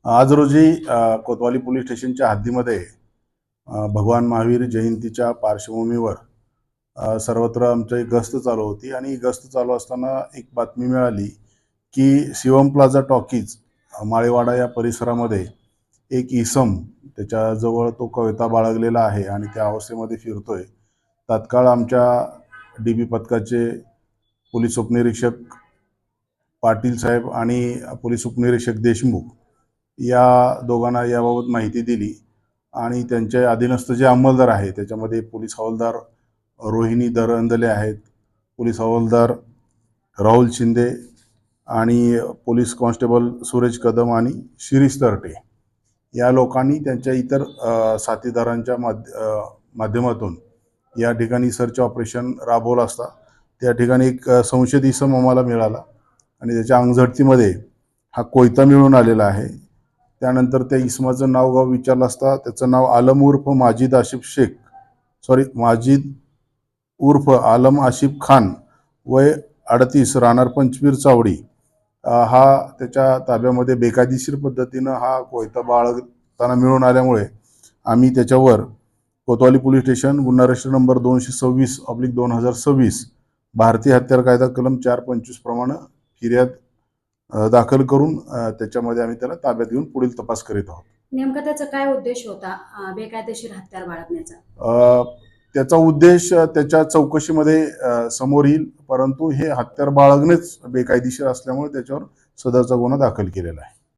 आज रोजी कोतवाली पोलीस स्टेशनच्या हद्दीमध्ये भगवान महावीर जयंतीच्या पार्श्वभूमीवर सर्वत्र आमची गस्त चालू होती आणि गस्त चालू असताना एक बातमी मिळाली की शिवम प्लाझा टॉकीज माळेवाडा या परिसरामध्ये एक इसम त्याच्याजवळ तो कविता बाळगलेला आहे आणि त्या अवस्थेमध्ये फिरतोय. तात्काळ आमच्या DB पथकाचे पोलीस उपनिरीक्षक पाटील साहेब आणि पोलीस उपनिरीक्षक देशमुख या दोघांना याबाबत माहिती दिली आणि त्यांच्या अधीनस्थ जे अंमलदार आहे त्याच्यामध्ये पोलीस हवालदार रोहिणी दरंदले आहेत, पोलीस हवालदार राहुल शिंदे आणि पोलीस कॉन्स्टेबल सूरज कदम आणि शिरीष तरटे या लोकांनी त्यांच्या इतर साथीदारांच्या माध्यमातून या ठिकाणी सर्च ऑपरेशन राबवलं असता त्या ठिकाणी एक संशयित इसम आम्हाला मिळाला आणि त्याच्या अंगझडतीमध्ये हा कोयता मिळून आलेला आहे. त्यानंतर त्या इसमाचं नाव गाव विचारलं असता त्याचं नाव आलम उर्फ माजिद उर्फ आलम आशिफ खान वय 38 राहणार पंचवीर चावडी हा त्याच्या ताब्यामध्ये बेकायदेशीर पद्धतीनं हा कोयता बाळगताना मिळून आल्यामुळे आम्ही त्याच्यावर कोतवाली पोलीस स्टेशन गुन्हा रजिस्टर नंबर 226/2026 भारतीय हत्यार कायदा कलम 425 प्रमाणे फिर्याद दाखल करून त्याच्यामध्ये आम्ही त्याला ताब्यात घेऊन पुढील तपास करीत आहोत. नेमका त्याचा काय उद्देश होता बेकायदेशीर हत्यार बाळगण्याचा? त्याचा उद्देश त्याच्या चौकशीमध्ये समोर येईल, परंतु हे हत्यार बाळगणेच बेकायदेशीर असल्यामुळे त्याच्यावर सदरचा गुन्हा दाखल केलेला आहे.